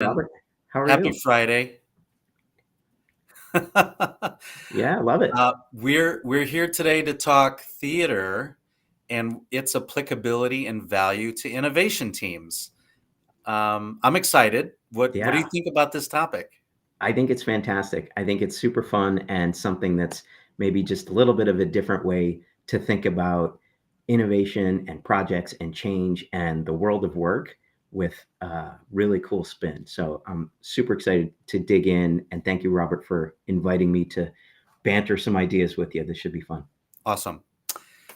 And Robert, how are happy you? Friday. Yeah, I love it. We're here today to talk theater and its applicability and value to innovation teams. I'm excited. What do you Yeah, think about this topic? I think it's fantastic. I think it's super fun and something that's maybe just a little bit of a different way to think about innovation and projects and change and the world of work with a really cool spin. So I'm super excited to dig in and thank you, Robert, for inviting me to banter some ideas with you. This should be fun. Awesome.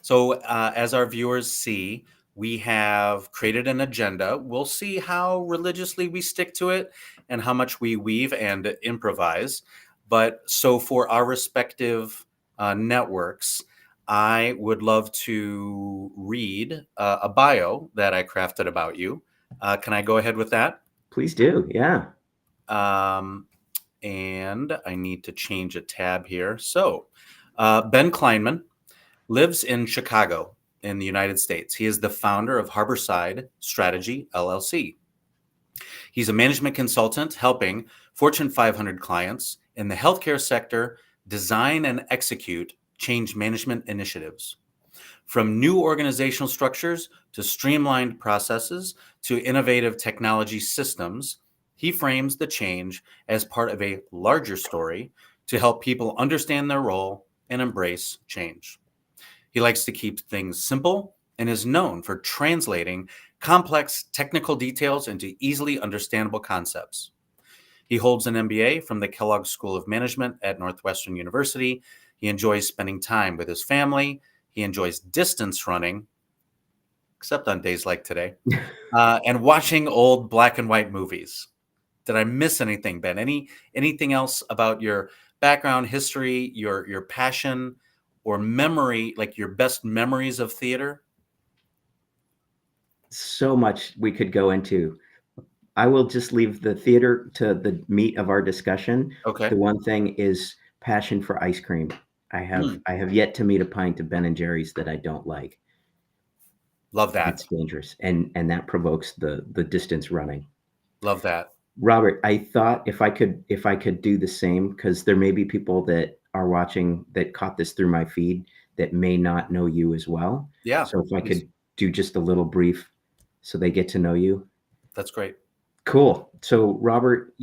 So, as our viewers see, we have created an agenda. We'll see how religiously we stick to it and how much we weave and improvise. But so, for our respective networks, I would love to read a bio that I crafted about you. Can I go ahead with that? Please do. Yeah. Um, and I need to change a tab here. So, Ben Kleinman lives in Chicago in the United States. He is the founder of Harborside Strategy, LLC. He's a management consultant helping Fortune 500 clients in the healthcare sector design and execute change management initiatives. From new organizational structures to streamlined processes to innovative technology systems, he frames the change as part of a larger story to help people understand their role and embrace change. He likes to keep things simple and is known for translating complex technical details into easily understandable concepts. He holds an MBA from the Kellogg School of Management at Northwestern University. He enjoys spending time with his family. He enjoys distance running, except on days like today, and watching old black and white movies. Did I miss anything, Ben? Anything else about your background, history, your passion, or memory, like your best memories of theater? So much we could go into. I will just leave the theater to the meat of our discussion. The Okay. one thing is passion for ice cream. Hmm. I have yet to meet a pint of Ben and Jerry's that I don't like. Love that. That's dangerous, and that provokes the distance running. Love that. Robert, I thought if I could do the same, because there may be people that are watching that caught this through my feed that may not know you as well. Yeah. So if I Please. could do just a little brief so they get to know you. That's great. Cool. So Robert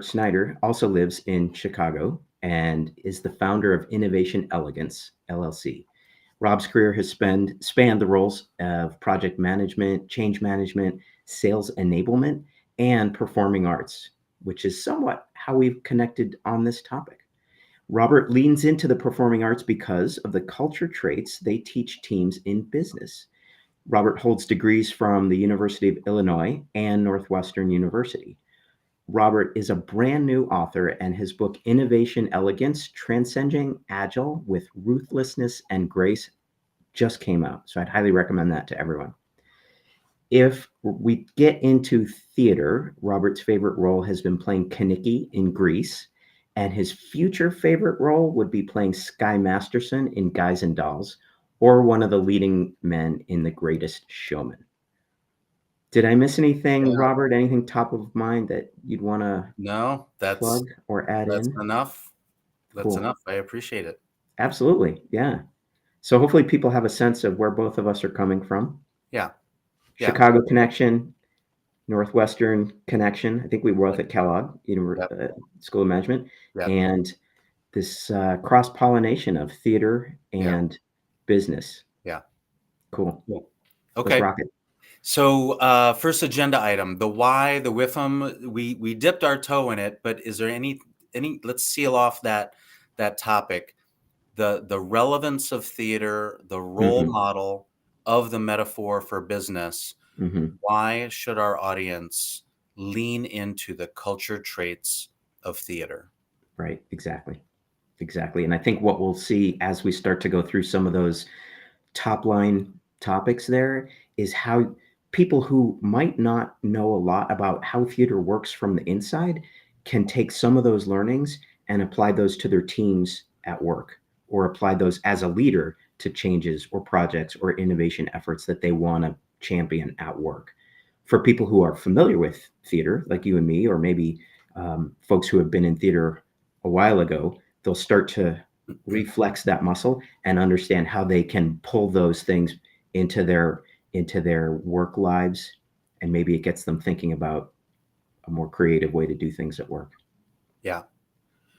Snyder also lives in Chicago and is the founder of Innovation Elegance LLC. Rob's career has spanned the roles of project management, change management, sales enablement, and performing arts, which is somewhat how we've connected on this topic. Robert leans into the performing arts because of the culture traits they teach teams in business. Robert holds degrees from the University of Illinois and Northwestern University. Robert is a brand new author, and his book, Innovation Elegance Transcending Agile with Ruthlessness and Grace, just came out. So I'd highly recommend that to everyone. If we get into theater, Robert's favorite role has been playing Kaniki in Grease, and his future favorite role would be playing Sky Masterson in Guys and Dolls, or one of the leading men in The Greatest Showman. Did I miss anything, Yeah. Robert? Anything top of mind that you'd want to No, plug or add that's in? enough. That's Cool. enough. I appreciate it. Absolutely. Yeah. So hopefully people have a sense of where both of us are coming from. Yeah. Yeah. Chicago connection, Northwestern connection. I think we were both at Kellogg Yep. School of Management, Yep. and this cross pollination of theater Yeah. and business. Yeah. Cool. Cool. Let's Okay. rock it. So, first agenda item, the why, the WIFM, we dipped our toe in it, but is there any let's seal off that topic, the relevance of theater, the role Hmm. model of the metaphor for business. Hmm. Why should our audience lean into the culture traits of theater? Right. Exactly. Exactly. And I think what we'll see as we start to go through some of those top line topics there is how people who might not know a lot about how theater works from the inside can take some of those learnings and apply those to their teams at work or apply those as a leader to changes or projects or innovation efforts that they want to champion at work. for people who are familiar with theater, like you and me, or maybe folks who have been in theater a while ago, they'll start to reflex that muscle and understand how they can pull those things into their work lives, and maybe it gets them thinking about a more creative way to do things at work. Yeah.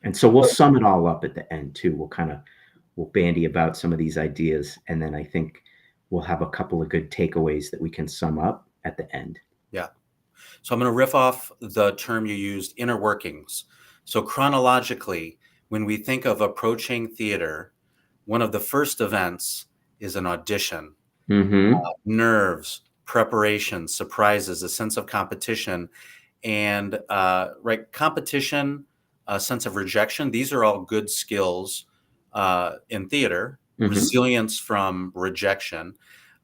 And so we'll sum it all up at the end too. We'll bandy about some of these ideas, and then I think we'll have a couple of good takeaways that we can sum up at the end. Yeah. So I'm going to riff off the term you used, inner workings. So chronologically, when we think of approaching theater, one of the first events is an audition. Mm-hmm. Nerves, preparation, surprises, a sense of competition, and right, competition, a sense of rejection. These are all good skills in theater. Mm-hmm. Resilience from rejection,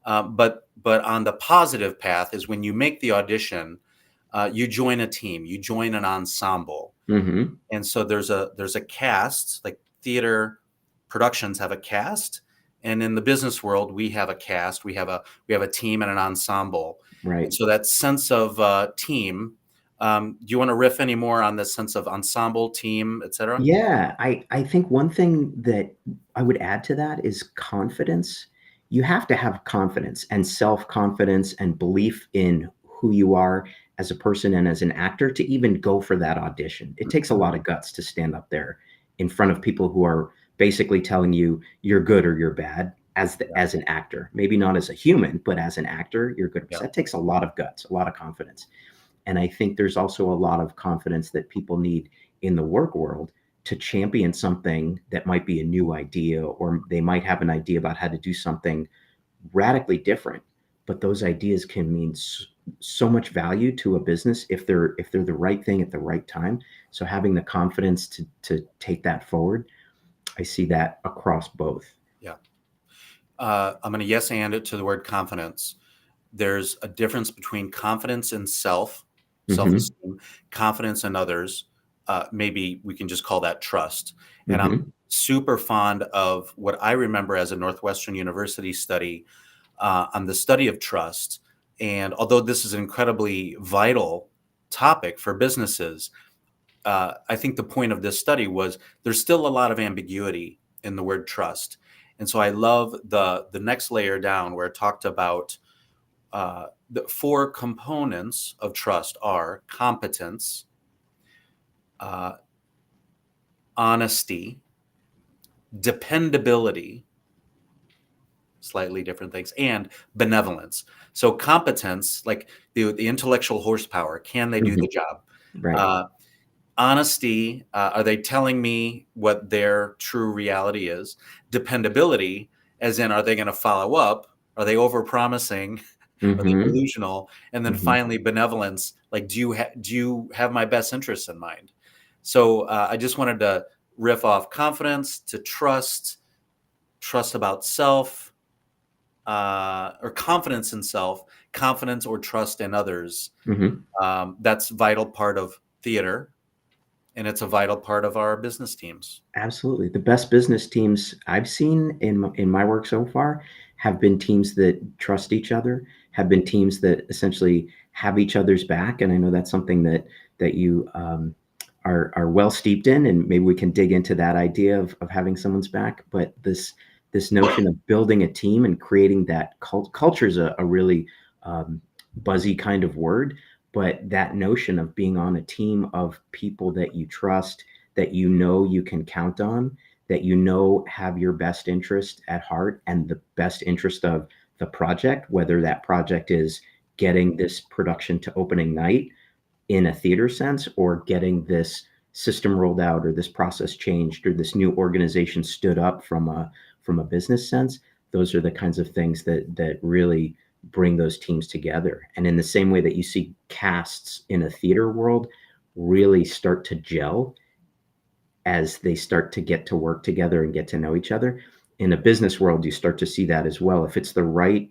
but on the positive path is when you make the audition, you join a team, you join an ensemble, Mm-hmm. and so there's a cast. Like theater productions have a cast, and in the business world we have a cast. We have a team and an ensemble, Right. and so that sense of team. Do you want to riff any more on this sense of ensemble, team, etc.? Yeah, I think one thing that I would add to that is confidence. You have to have confidence and self-confidence and belief in who you are as a person and as an actor to even go for that audition. It takes a lot of guts to stand up there in front of people who are basically telling you you're good or you're bad as an actor. Maybe not as a human, but as an actor, you're good. Yeah. That takes a lot of guts, a lot of confidence. And I think there's also a lot of confidence that people need in the work world to champion something that might be a new idea, or they might have an idea about how to do something radically different. But those ideas can mean so much value to a business if they're the right thing at the right time. So having the confidence to take that forward, I see that across both. Yeah. I'm going to yes and it to the word confidence. There's a difference between confidence in self-esteem, confidence in others. Maybe we can just call that trust. And I'm super fond of what I remember as a Northwestern University study on the study of trust. And although this is an incredibly vital topic for businesses, I think the point of this study was there's still a lot of ambiguity in the word trust. And so I love the next layer down where it talked about the 4 components of trust are competence, honesty, dependability, slightly different things, and benevolence. So competence, like the intellectual horsepower, can they do the job? Right. Honesty, are they telling me what their true reality is? Dependability, as in, are they going to follow up? Are they overpromising? Are they delusional? And then finally, benevolence, like, do you have my best interests in mind? So I just wanted to riff off confidence to trust about self, or confidence in self, confidence or trust in others. That's vital part of theater. And it's a vital part of our business teams. Absolutely. The best business teams I've seen in my work so far have been teams that trust each other, have been teams that essentially have each other's back. And I know that's something that you are well steeped in, and maybe we can dig into that idea of having someone's back. But this notion of building a team and creating that culture is a really buzzy kind of word. But that notion of being on a team of people that you trust, that you know you can count on, that you know have your best interest at heart and the best interest of the project, whether that project is getting this production to opening night in a theater sense, or getting this system rolled out, or this process changed, or this new organization stood up from a business sense. Those are the kinds of things that really bring those teams together. And in the same way that you see casts in a theater world really start to gel as they start to get to work together and get to know each other, in a business world, you start to see that as well. If it's the right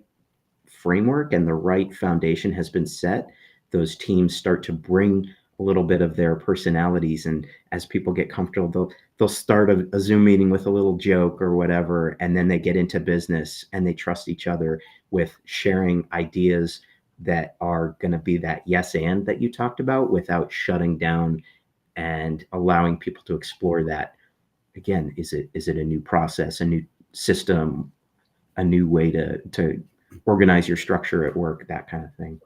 framework and the right foundation has been set, those teams start to bring a little bit of their personalities. And as people get comfortable, they'll start a Zoom meeting with a little joke or whatever, and then they get into business and they trust each other with sharing ideas that are going to be that yes and that you talked about without shutting down and allowing people to explore that. Again, is it a new process, a new system, a new way to organize your structure at work, that kind of thing.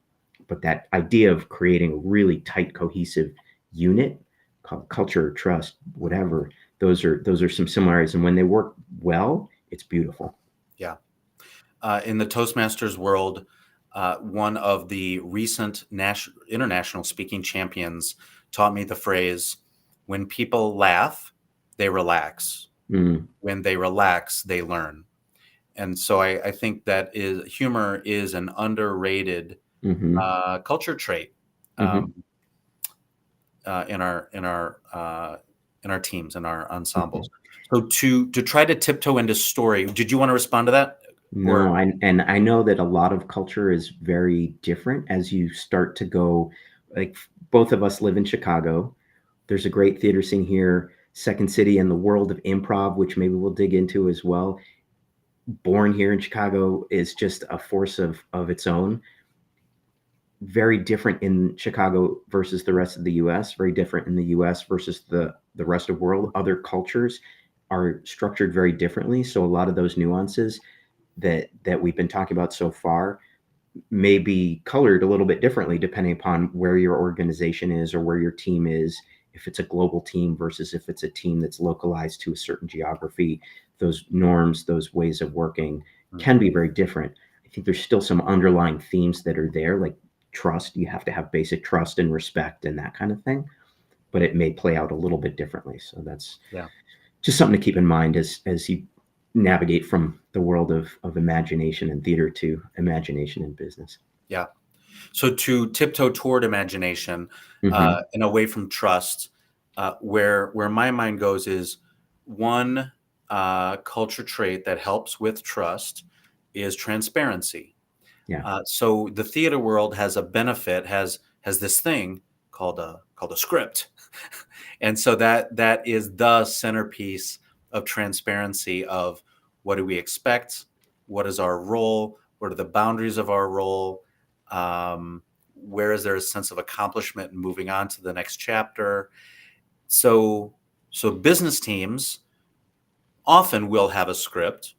But that idea of creating a really tight, cohesive unit called culture, trust, whatever, those are some similarities. And when they work well, it's beautiful. Yeah. In the Toastmasters world, one of the recent international speaking champions taught me the phrase, when people laugh, they relax. Mm, When they relax, they learn. And so I think that humor is an underrated hmm culture trait hmm um, in our teams and our hmm ensembles. So to try to tiptoe into story, did you want to respond to that? Or No, and I know that a lot of culture is very different as you start to go. Like both of us live in Chicago. There's a great theater scene here, Second City, and the world of improv, which maybe we'll dig into as well. Born here in Chicago is just a force of its own. Very different in Chicago versus the rest of the US, very different in the US versus the rest of the world. Other cultures are structured very differently. So a lot of those nuances that we've been talking about so far may be colored a little bit differently depending upon where your organization is or where your team is. If it's a global team versus if it's a team that's localized to a certain geography, those norms, those ways of working can be very different. I think there's still some underlying themes that are there, like trust. You have to have basic trust and respect and that kind of thing, but it may play out a little bit differently. So that's yeah, just something to keep in mind as you navigate from the world of imagination and theater to imagination and business. yeah. So to tiptoe toward imagination hmm and away from trust, where my mind goes is one culture trait that helps with trust is transparency. Yeah. So the theater world has a benefit, has this thing called a script, and so that is the centerpiece of transparency of what do we expect, what is our role, what are the boundaries of our role, where is there a sense of accomplishment and moving on to the next chapter. So so business teams often will have a script.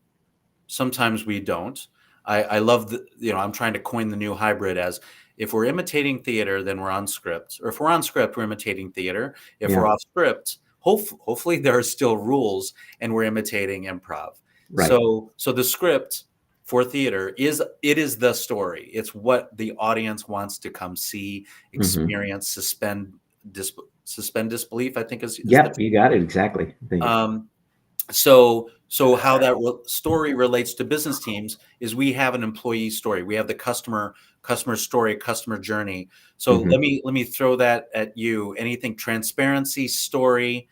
Sometimes we don't. I love I'm trying to coin the new hybrid as if we're imitating theater, then we're on script. Or if we're on script, we're imitating theater. If we're Yeah. off script, hopefully there are still rules and we're imitating improv. Right. So the script for theater is the story. It's what the audience wants to come see, hmm experience, dis, suspend disbelief, I think is the Yep. You got it exactly. um, so how that story relates to business teams is we have an employee story, we have the customer story, customer journey. So let hmm me throw that at you. Anything transparency story,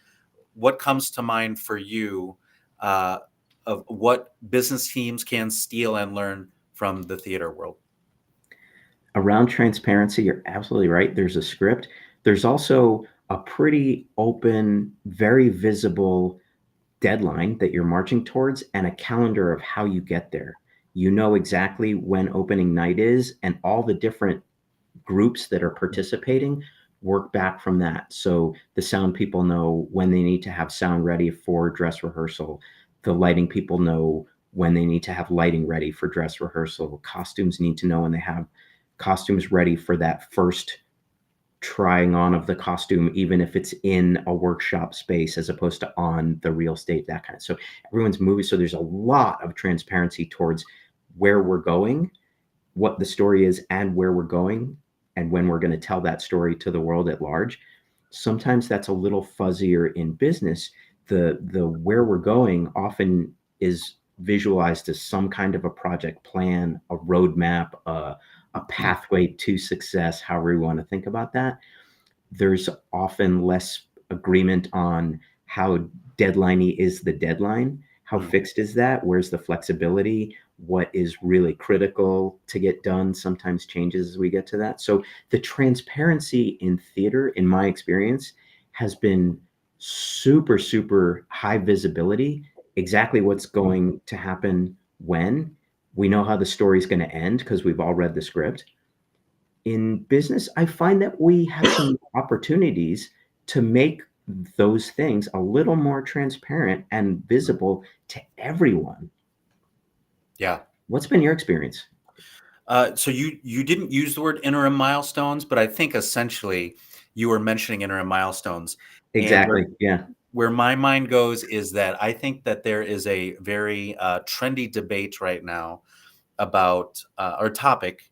what comes to mind for you uh, of what business teams can steal and learn from the theater world? Around transparency, you're absolutely right. There's a script. There's also a pretty open, very visible deadline that you're marching towards and a calendar of how you get there. You know exactly when opening night is, and all the different groups that are participating work back from that. So the sound people know when they need to have sound ready for dress rehearsal. The lighting people know when they need to have lighting ready for dress rehearsal. Costumes need to know when they have costumes ready for that first trying on of the costume, even if it's in a workshop space as opposed to on the real stage, that kind of. So everyone's moving. So there's a lot of transparency towards where we're going, what the story is, and where we're going, and when we're going to tell that story to the world at large. Sometimes that's a little fuzzier in business. The where we're going often is visualized as some kind of a project plan, a roadmap, a pathway to success, however we want to think about that. There's often less agreement on how deadliney is the deadline. How Mm, fixed is that? Where's the flexibility? What is really critical to get done sometimes changes as we get to that. So the transparency in theater, in my experience, has been super, super high visibility, exactly what's going to happen when. We know how the story's going to end because we've all read the script. in business, I find that we have some opportunities to make those things a little more transparent and visible to everyone. Yeah. What's been your experience? So you didn't use the word interim milestones, but I think essentially you were mentioning interim milestones. And Exactly. Yeah. where my mind goes is that I think that there is a very trendy debate right now about our topic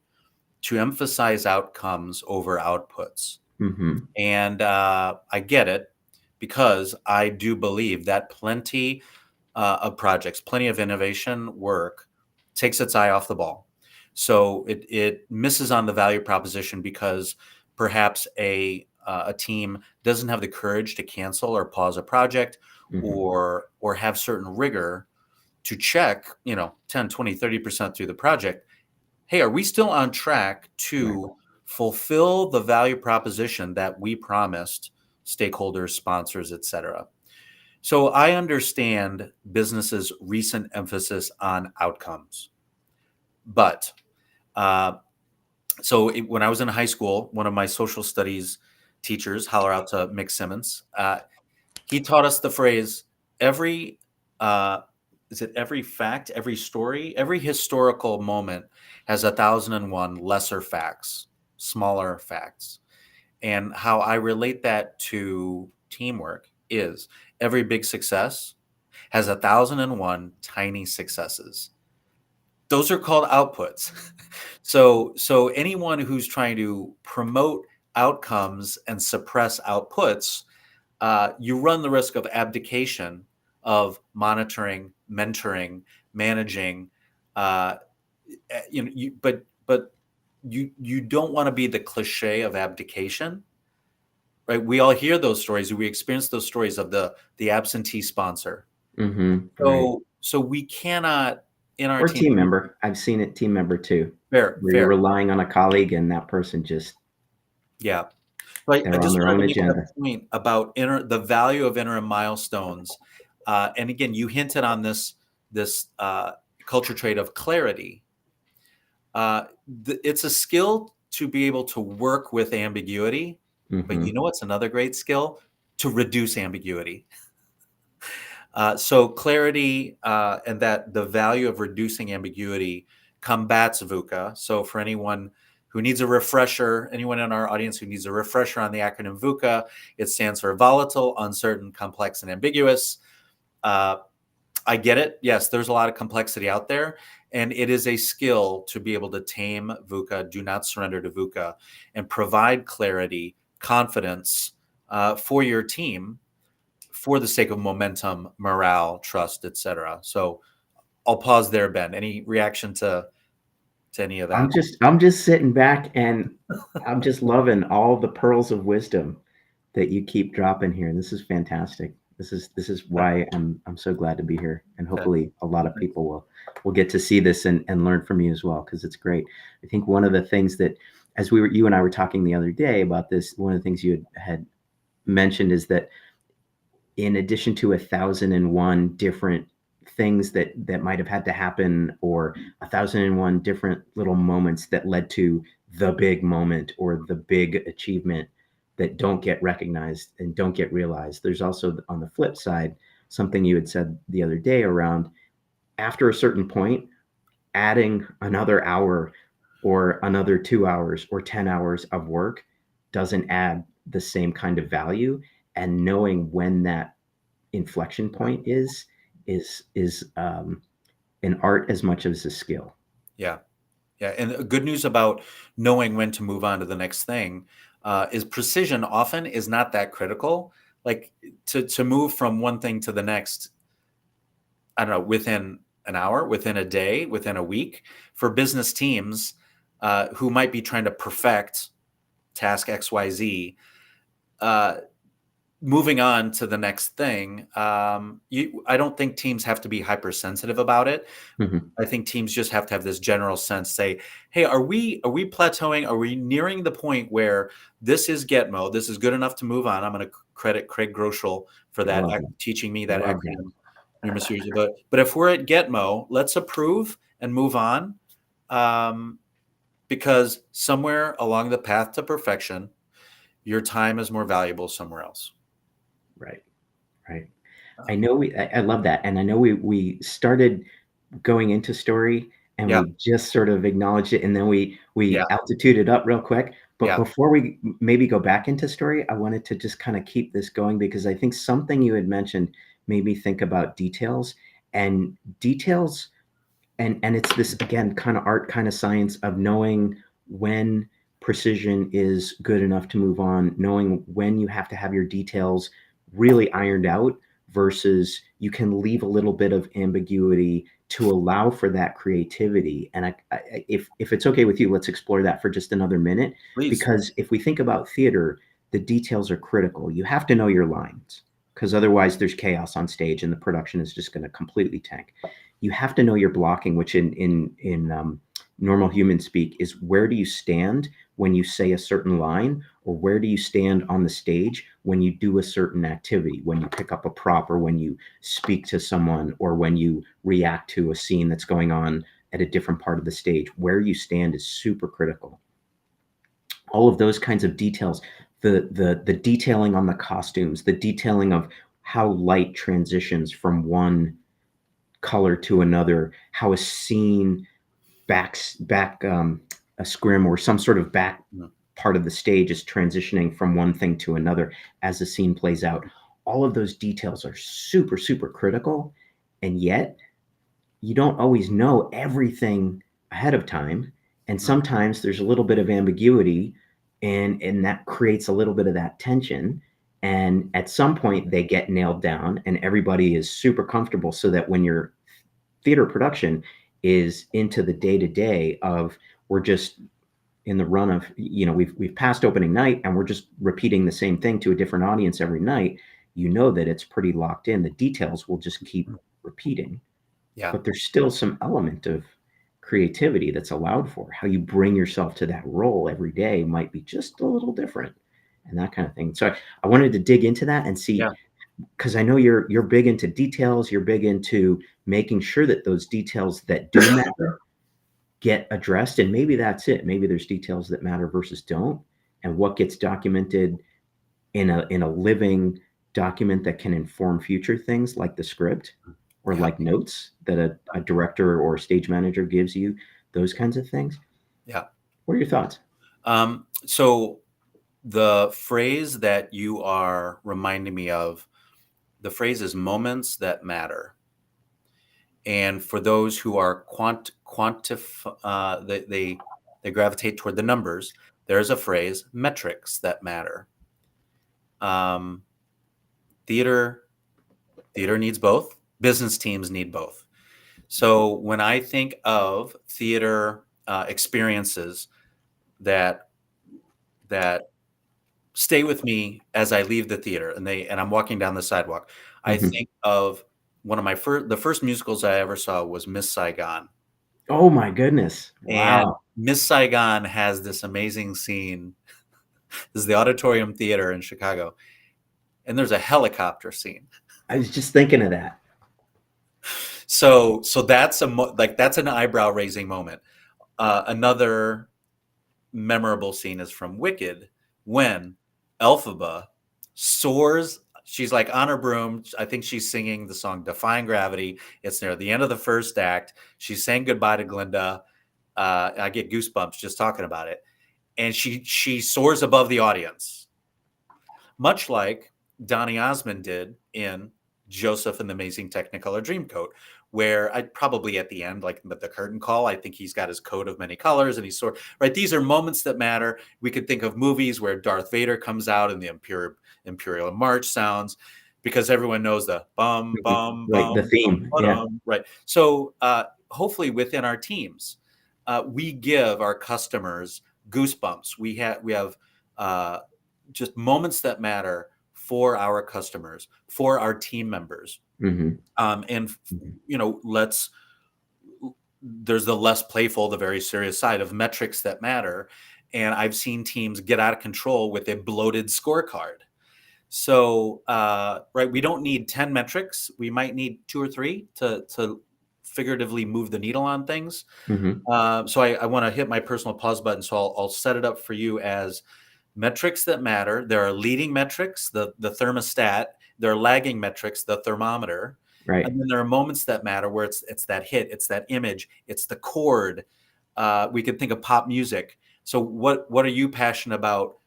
to emphasize outcomes over outputs. Hmm. And I get it because I do believe that plenty of projects, plenty of innovation work takes its eye off the ball. So it misses on the value proposition because perhaps a team doesn't have the courage to cancel or pause a project Hmm. or have certain rigor to check, 10, 20, 30% through the project. Hey, are we still on track Right. to fulfill the value proposition that we promised stakeholders, sponsors, et cetera? So I understand businesses' recent emphasis on outcomes, but uh, when I was in high school, one of my social studies teachers, holler out to Mick Simmons, he taught us the phrase every uh, is it every fact, every story, every historical moment has 1,001 lesser facts, smaller facts. And how I relate that to teamwork is every big success has 1,001 tiny successes. Those are called outputs. So anyone who's trying to promote outcomes and suppress outputs, you run the risk of abdication of monitoring, mentoring, managing. Uh, but you don't want to be the cliche of abdication, right? We all hear those stories. We experience those stories of the absentee sponsor. Hmm. Right. So we cannot in our Or team. team member. I've seen it team member too, Fair, where you're fair, relying on a colleague and that person just, yeah. But I they're on just their wanted own to make that agenda. point about the value of interim milestones. And again, you hinted on this culture trait of clarity. It's a skill to be able to work with ambiguity, but you Hmm. know what's another great skill? To reduce ambiguity. So clarity and that the value of reducing ambiguity combats VUCA. So for anyone who needs a refresher, anyone in our audience who needs a refresher on the acronym VUCA, it stands for volatile, uncertain, complex, and ambiguous. Uh, I get it. Yes, there's a lot of complexity out there, and it is a skill to be able to tame VUCA, do not surrender to VUCA, and provide clarity, confidence for your team for the sake of momentum, morale, trust, etc. So I'll pause there, Ben. Any reaction to any of that? I'm just sitting back and I'm just loving all the pearls of wisdom that you keep dropping here. This is fantastic. This is why I'm so glad to be here, and Okay. hopefully a lot of people will get to see this and learn from you as well, because it's great. I think one of the things that, as you and I were talking the other day about this, one of the things you had mentioned is that in addition to 1,001 different things that might have had to happen, or 1,001 different little moments that led to the big moment or the big achievement that don't get recognized and don't get realized, there's also, on the flip side, something you had said the other day around, after a certain point, adding another hour or another 2 hours or 10 hours of work doesn't add the same kind of value. And knowing when that inflection point is an art as much as a skill. Yeah. Yeah. And the good news about knowing when to move on to the next thing is precision often is not that critical. Like to move from one thing to the next, I don't know, within an hour, within a day, within a week, for business teams who might be trying to perfect task XYZ, uh, moving on to the next thing, I don't think teams have to be hypersensitive about it. Mhm. I think teams just have to have this general sense, say, hey, are we plateauing? Are we nearing the point where this is get mode? This is good enough to move on. I'm going to credit Craig Groeschel for I that love that. teaching me I that love that. acronym numerous years ago. But if we're at get let's approve and move on. Um, because somewhere along the path to perfection, your time is more valuable somewhere else. Right. Right. I Um, know I love that. And I know we started going into story and yeah, we just sort of acknowledged it and then we yeah, altituded up real quick. But yeah. before we maybe go back into story, I wanted to just kind of keep this going because I think something you had mentioned made me think about details and details and it's this again kind of art kind of science of knowing when precision is good enough to move on, knowing when you have to have your details really ironed out versus you can leave a little bit of ambiguity to allow for that creativity. And if it's okay with you, let's explore that for just another minute, Please. because if we think about theater, the details are critical. You have to know your lines because otherwise there's chaos on stage and the production is just going to completely tank. You have to know your blocking, which in normal human speak is where do you stand when you say a certain line, or where do you stand on the stage when you do a certain activity, when you pick up a prop, or when you speak to someone, or when you react to a scene that's going on at a different part of the stage. Where you stand is super critical. All of those kinds of details, the detailing on the costumes, the detailing of how light transitions from one color to another, how a scene back a scrim or some sort of back Mm, part of the stage is transitioning from one thing to another as the scene plays out. All of those details are super, super critical. And yet, you don't always know everything ahead of time. And mm, sometimes there's a little bit of ambiguity, and that creates a little bit of that tension. And at some point, they get nailed down, and everybody is super comfortable so that when your theater production is into the day to day of we're just in the run of we've passed opening night and we're just repeating the same thing to a different audience every night. You know that it's pretty locked in. The details will just keep mm. repeating, Yeah, but there's still some element of creativity that's allowed for. How you bring yourself to that role every day might be just a little different and that kind of thing. So I wanted to dig into that and see, yeah, because I know you're big into details. You're big into making sure that those details that do matter get addressed, and maybe that's it. Maybe there's details that matter versus don't, and what gets documented in a living document that can inform future things like the script or yeah, like notes that a director or a stage manager gives you. Those kinds of things. yeah. What are your thoughts? So the phrase that you are reminding me of, the phrase is moments that matter. And for those who are they gravitate toward the numbers, there's a phrase, metrics that matter. Um, theater theater needs both. Business teams need both. So when I think of theater experiences that that stay with me as I leave the theater and I'm walking down the sidewalk, I Mhm. think of one of the first musicals I ever saw was Miss Saigon. Oh my goodness! And Wow. Miss Saigon has this amazing scene. This is the Auditorium Theater in Chicago, and there's a helicopter scene. I was just thinking of that. So that's that's an eyebrow raising moment. Another memorable scene is from Wicked when Elphaba soars. She's like on her broom. I think she's singing the song Defying Gravity. It's near the end of the first act. She's saying goodbye to Glinda. I get goosebumps just talking about it. And she soars above the audience, much like Donny Osmond did in Joseph and the Amazing Technicolor Dreamcoat, where I probably at the end, like the curtain call, I think he's got his coat of many colors and he's right. These are moments that matter. We could think of movies where Darth Vader comes out and the Imperial March sounds because everyone knows the bum, Mhm. bum, Right, the bum, bum, theme. Yeah. ba-dum, right. So hopefully within our teams, we give our customers goosebumps. We have uh, just moments that matter for our customers, for our team members. Mhm. And Mhm. let's there's the less playful, the very serious side of metrics that matter. And I've seen teams get out of control with a bloated scorecard. So right, we don't need 10 metrics. We might need two or three to figuratively move the needle on things. Hmm. So I want to hit my personal pause button. So I'll set it up for you as metrics that matter. There are leading metrics, the thermostat. There are lagging metrics, the thermometer. Right. And then there are moments that matter where it's that hit, it's that image, it's the chord. We can think of pop music. So what are you passionate about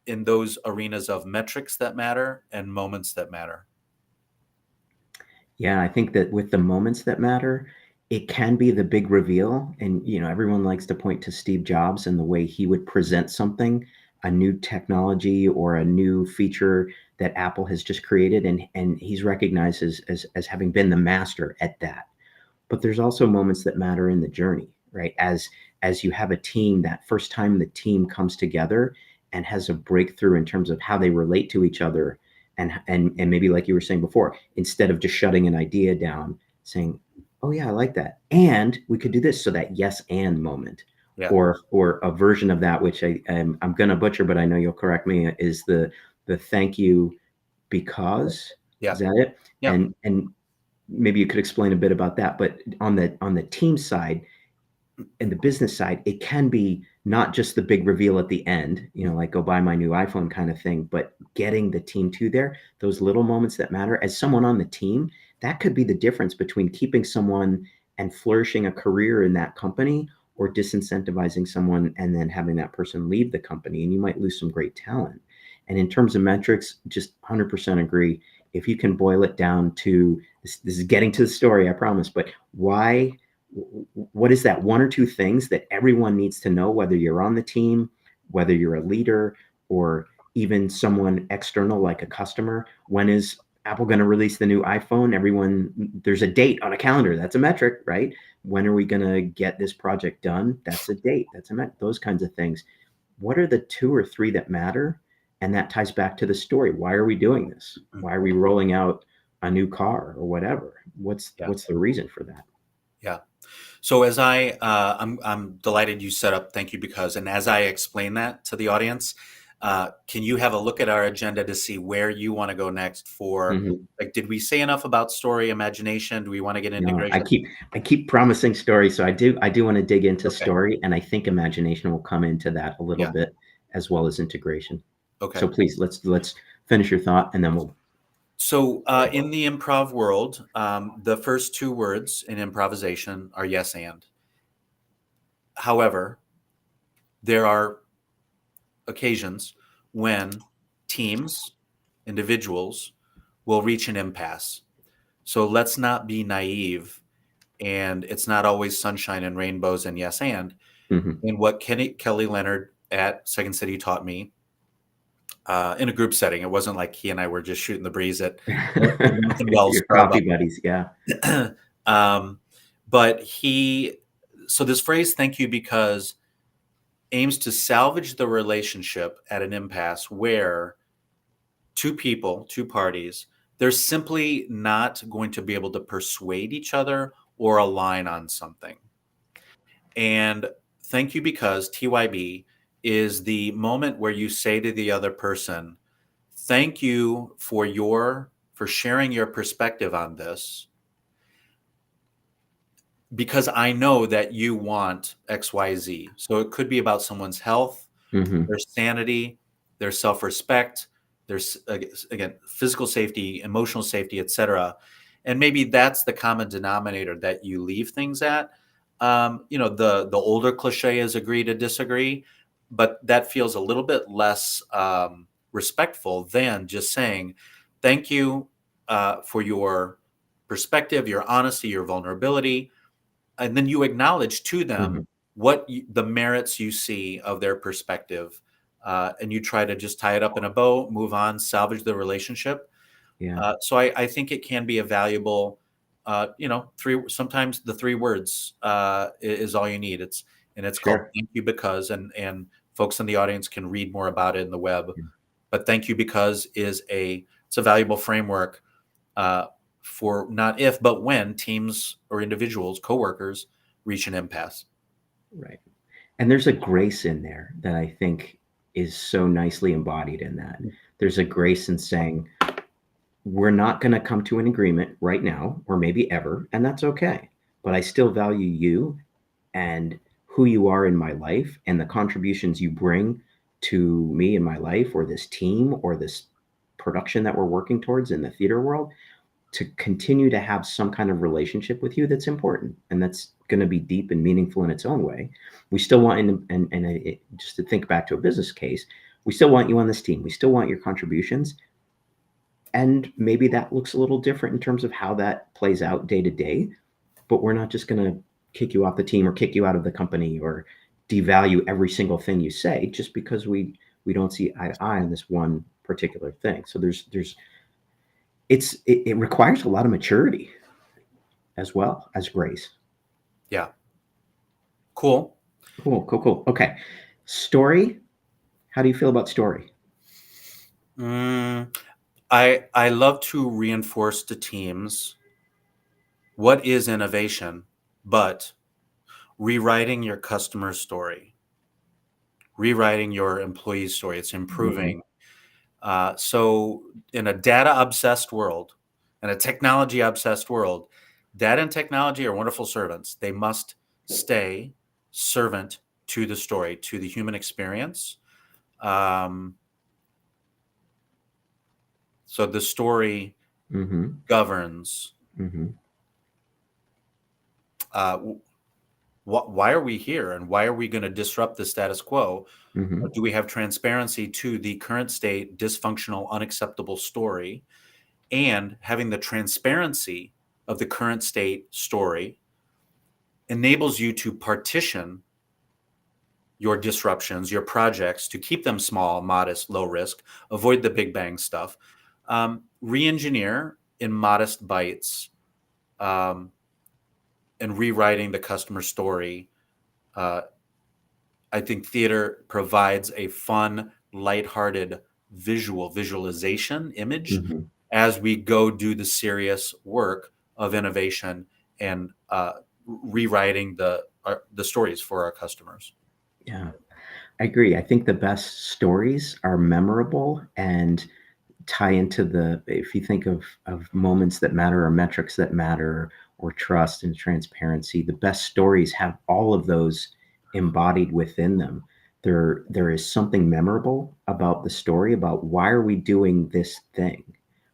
in those arenas of metrics that matter and moments that matter? Yeah, I think that with the moments that matter, it can be the big reveal. And, everyone likes to point to Steve Jobs and the way he would present something, a new technology or a new feature that Apple has just created. And he's recognized as having been the master at that. But there's also moments that matter in the journey, right? As you have a team, that first time the team comes together and has a breakthrough in terms of how they relate to each other, and maybe like you were saying before, instead of just shutting an idea down, saying, "Oh yeah, I like that," and we could do this, so that yes and moment, Yeah. or a version of that, which I'm gonna butcher, but I know you'll correct me, is the thank you because, Yeah. is that it? Yeah. And maybe you could explain a bit about that. But on the team side and the business side, it can be not just the big reveal at the end, like go buy my new iPhone kind of thing, but getting the team to there, those little moments that matter. As someone on the team, that could be the difference between keeping someone and flourishing a career in that company, or disincentivizing someone and then having that person leave the company, and you might lose some great talent. And in terms of metrics, just 100% agree. If you can boil it down to this is getting to the story, I promise, but why, what is that one or two things that everyone needs to know, whether you're on the team, whether you're a leader, or even someone external like a customer? When is Apple going to release the new iPhone? Everyone, there's a date on a calendar. That's a metric, right? When are we going to get this project done? That's a date. That's a those kinds of things. What are the two or three that matter? And that ties back to the story. Why are we doing this? Why are we rolling out a new car or whatever? Yeah. What's the reason for that? Yeah. So I'm delighted you set up. Thank you, because, and as I explain that to the audience, can you have a look at our agenda to see where you want to go next for, Mhm. like, did we say enough about story, imagination? Do we want to get No, I integration? keep I keep promising story, so I do want to dig into Okay. story, and I think imagination will come into that a little Yeah. bit, as well as integration. Okay. So please, let's finish your thought, and then we'll. So in the improv world, the first two words in improvisation are yes and. However, there are occasions when teams, individuals will reach an impasse. So let's not be naive. And it's not always sunshine and rainbows and yes and. Mhm. And what Kelly Leonard at Second City taught me in a group setting, it wasn't like he and I were just shooting the breeze at Jonathan Wells Your coffee Starbucks. buddies, yeah. um, but so this phrase, thank you because, aims to salvage the relationship at an impasse where two people, two parties, they're simply not going to be able to persuade each other or align on something. And thank you because, TYB, is the moment where you say to the other person, thank you for sharing your perspective on this, because I know that you want XYZ. So it could be about someone's health, Mhm. their sanity, their self-respect, their again, physical safety, emotional safety, etc. And maybe that's the common denominator that you leave things at. The older cliche is agree to disagree, but that feels a little bit less respectful than just saying thank you for your perspective, your honesty, your vulnerability, and then you acknowledge to them Mhm. the merits you see of their perspective, and you try to just tie it up in a bow, move on, salvage the relationship. Yeah, So I think it can be a valuable, three. Sometimes the three words is all you need. It's called sure. thank you because, and folks in the audience can read more about it in the web. Yeah. But thank you because it's a valuable framework uh, for not if, but when teams or individuals, coworkers, reach an impasse. Right. And there's a grace in there that I think is so nicely embodied in that. There's a grace in saying, we're not going to come to an agreement right now, or maybe ever, and that's okay. but I still value you and who you are in my life and the contributions you bring to me in my life, or this team, or this production that we're working towards in the theater world, to continue to have some kind of relationship with you that's important and that's going to be deep and meaningful in its own way. We still want, just to think back to a business case, we still want you on this team. We still want your contributions. And maybe that looks a little different in terms of how that plays out day to day, but we're not just going to kick you off the team or kick you out of the company or devalue every single thing you say just because we don't see eye to eye on this one particular thing. So it requires a lot of maturity as well as grace. Yeah. Cool. Okay. Story. How do you feel about story? I love to reinforce to teams what is innovation, but rewriting your customer's story, rewriting your employee's story. It's improving. So in a data obsessed world and a technology obsessed world, data and technology are wonderful servants. They must stay servant to the story, to the human experience. So the story governs. Why are we here, and why are we going to disrupt the status quo? Do we have transparency to the current state, dysfunctional, unacceptable story, and having the transparency of the current state story enables you to partition your disruptions, your projects, to keep them small, modest, low risk, avoid the big bang stuff, re-engineer in modest bites, and rewriting the customer story. I think theater provides a fun, lighthearted visualization image as we go do the serious work of innovation and rewriting the stories for our customers. Yeah, I agree. I think the best stories are memorable and tie into if you think of moments that matter or metrics that matter or trust and transparency, the best stories have all of those embodied within them. There is something memorable about the story, about why are we doing this thing?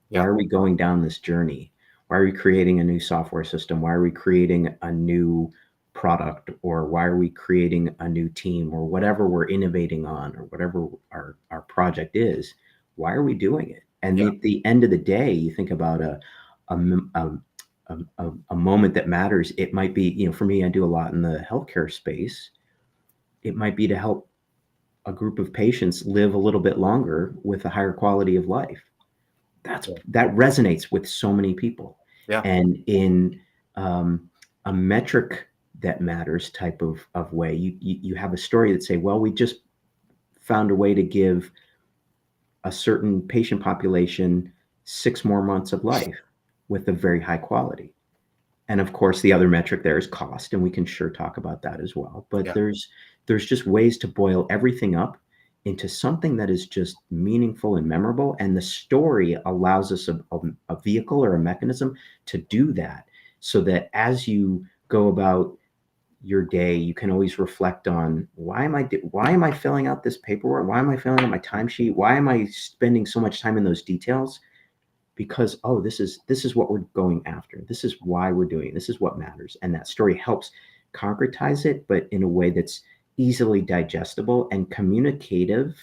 Why are we going down this journey? Why are we creating a new software system? Why are we creating a new product? Or why are we creating a new team, or whatever we're innovating on, or whatever our project is? Why are we doing it? And at the end of the day, you think about a moment that matters. It might be, for me, I do a lot in the healthcare space. It might be to help a group of patients live a little bit longer with a higher quality of life. That resonates with so many people. And in a metric that matters type of way, you have a story that say, well, we just found a way to give a certain patient population 6 more months of life with a very high quality. And of course, the other metric there is cost, and we can sure talk about that as well. But there's just ways to boil everything up into something that is just meaningful and memorable. And the story allows us a vehicle or a mechanism to do that, so that as you go about your day, you can always reflect on, why am I filling out this paperwork? Why am I filling out my timesheet? Why am I spending so much time in those details? Because, this is what we're going after. This is why we're doing it. This is what matters. And that story helps concretize it, but in a way that's easily digestible and communicable,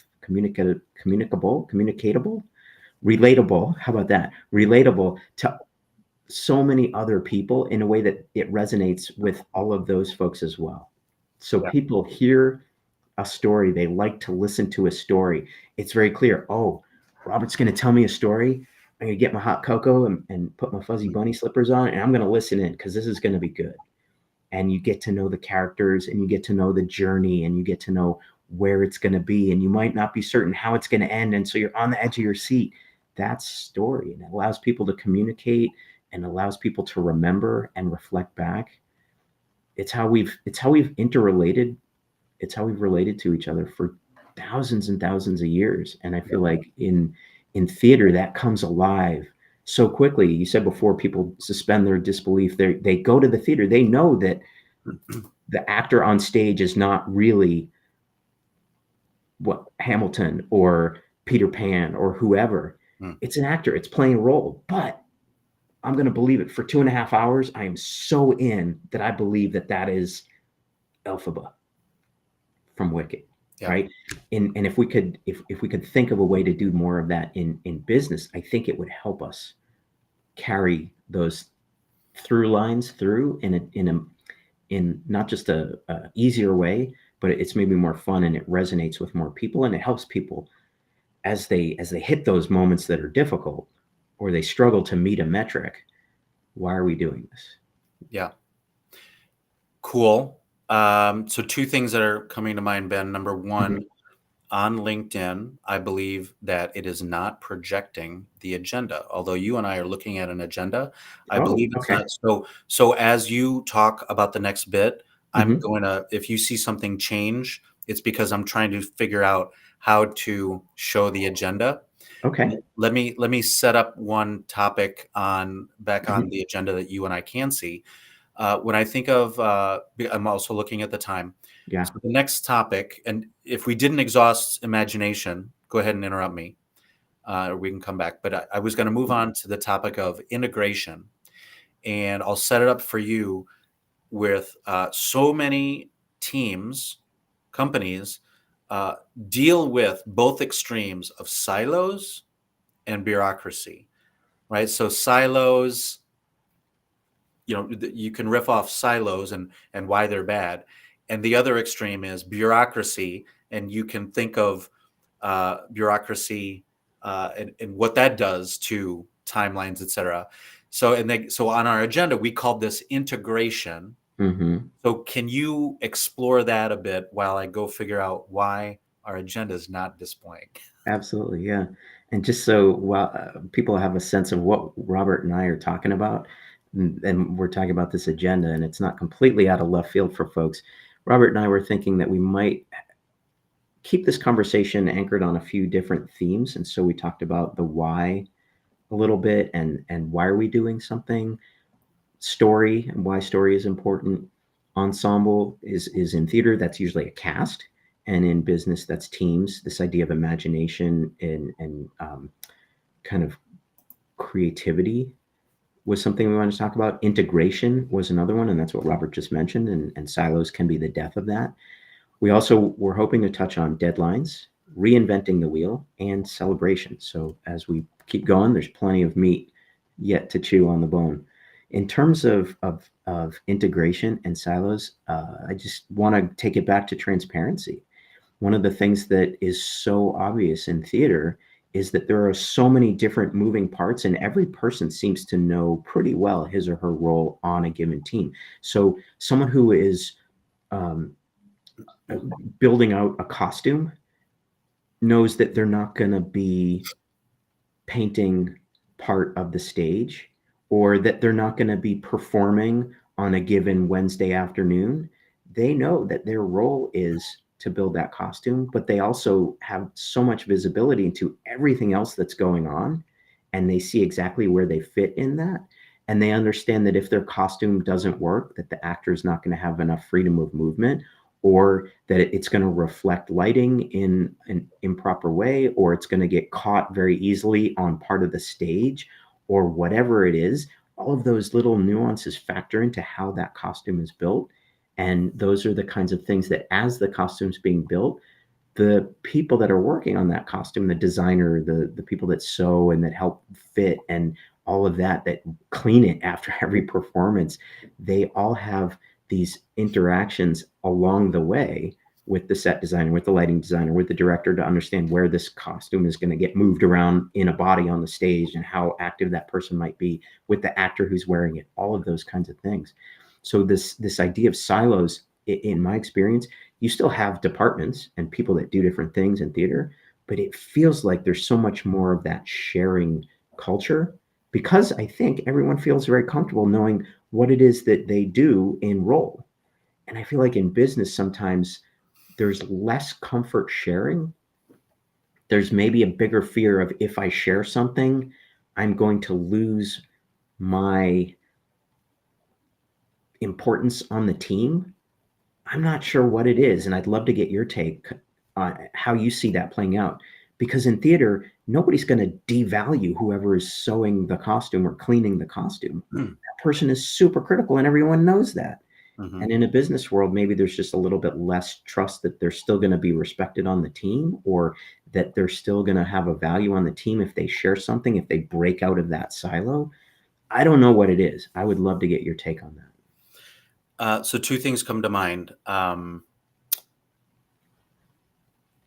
relatable. How about that? Relatable to so many other people in a way that it resonates with all of those folks as well. So people hear a story, they like to listen to a story. It's very clear. Oh, Robert's going to tell me a story. I'm going to get my hot cocoa and put my fuzzy bunny slippers on, and I'm going to listen in, because this is going to be good. And you get to know the characters, and you get to know the journey, and you get to know where it's going to be. And you might not be certain how it's going to end. And so you're on the edge of your seat. That's story. And it allows people to communicate and allows people to remember and reflect back. It's how we've interrelated. It's how we've related to each other for thousands and thousands of years. And I feel like in theater, that comes alive so quickly. You said before, people suspend their disbelief. They go to the theater. They know that the actor on stage is not really what Hamilton or Peter Pan or whoever. Mm. It's an actor. It's playing a role. But I'm going to believe it for 2.5 hours. I am so in that I believe that that is Elphaba from Wicked, Yeah. right? And if we could think of a way to do more of that in business, I think it would help us carry those through lines through in not just a easier way, but it's maybe more fun and it resonates with more people and it helps people as they hit those moments that are difficult or they struggle to meet a metric. Why are we doing this? Yeah. Cool. So two things that are coming to mind, Ben. Number one, Mhm. on LinkedIn, I believe that it is not projecting the agenda. Although you and I are looking at an agenda, I Oh, believe it's okay. not. So as you talk about the next bit, I'm Hmm. going to, if you see something change, it's because I'm trying to figure out how to show the agenda. Okay. Let me set up one topic on back on Hmm. the agenda that you and I can see. When I think of, I'm also looking at the time. Yeah. So the next topic, and if we didn't exhaust imagination, go ahead and interrupt me, or we can come back. But I was going to move on to the topic of integration, and I'll set it up for you with so many teams, companies uh, deal with both extremes of silos and bureaucracy, right? So silos, you can riff off silos and why they're bad, and the other extreme is bureaucracy, and you can think of bureaucracy and what that does to timelines, etc. So on our agenda we called this integration. Hmm. So can you explore that a bit while I go figure out why our agenda is not displaying? Absolutely. Yeah. And just so while people have a sense of what Robert and I are talking about, and we're talking about this agenda, and it's not completely out of left field for folks. Robert and I were thinking that we might keep this conversation anchored on a few different themes. And so we talked about the why a little bit and why are we doing something, story and why story is important. Ensemble is in theater, that's usually a cast, and in business, that's teams. This idea of imagination and kind of creativity was something we wanted to talk about. Integration was another one, and that's what Robert just mentioned. And silos can be the death of that. We also were hoping to touch on deadlines, reinventing the wheel, and celebration. So as we keep going, there's plenty of meat yet to chew on the bone. In terms of integration and silos, I just want to take it back to transparency. One of the things that is so obvious in theater is that there are so many different moving parts, and every person seems to know pretty well his or her role on a given team. So someone who is um, building out a costume knows that they're not going to be painting part of the stage or that they're not going to be performing on a given Wednesday afternoon. They know that their role is to build that costume, but they also have so much visibility into everything else that's going on, and they see exactly where they fit in that. And they understand that if their costume doesn't work, that the actor is not going to have enough freedom of movement, or that it's going to reflect lighting in an improper way, or it's going to get caught very easily on part of the stage, or whatever it is. All of those little nuances factor into how that costume is built. And those are the kinds of things that, as the costume's being built, the people that are working on that costume, the designer, the people that sew and that help fit and all of that, that clean it after every performance, they all have these interactions along the way with the set designer, with the lighting designer, with the director to understand where this costume is going to get moved around in a body on the stage and how active that person might be with the actor who's wearing it, all of those kinds of things. So this idea of silos, in my experience, you still have departments and people that do different things in theater, but it feels like there's so much more of that sharing culture because I think everyone feels very comfortable knowing what it is that they do in role. And I feel like in business, sometimes there's less comfort sharing. There's maybe a bigger fear of if I share something, I'm going to lose my importance on the team, I'm not sure what it is. And I'd love to get your take on how you see that playing out. Because in theater, nobody's going to devalue whoever is sewing the costume or cleaning the costume. That person is super critical, and everyone knows that. Mm-hmm. And in a business world, maybe there's just a little bit less trust that they're still going to be respected on the team, or that they're still going to have a value on the team if they share something, if they break out of that silo. I don't know what it is. I would love to get your take on that. So two things come to mind.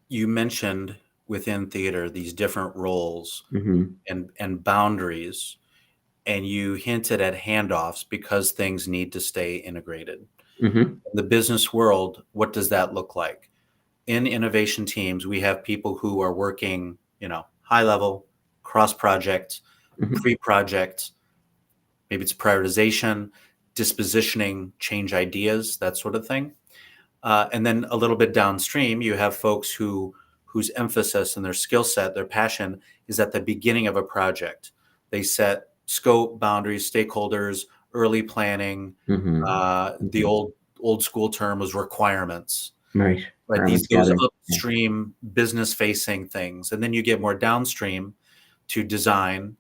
You mentioned within theater these different roles Mm-hmm. and boundaries, and you hinted at handoffs because things need to stay integrated. Mm-hmm. In the business world, what does that look like? In innovation teams, we have people who are working, high level, cross project, Mm-hmm. pre-project, maybe it's prioritization, dispositioning, change ideas, that sort of thing. And then a little bit downstream, you have folks whose emphasis and their skill set, their passion is at the beginning of a project. They set scope, boundaries, stakeholders, early planning. Mm-hmm. The Mm-hmm. old school term was requirements. Right. Right, Requirements those gathering. Yeah. upstream business facing things, and then you get more downstream to design,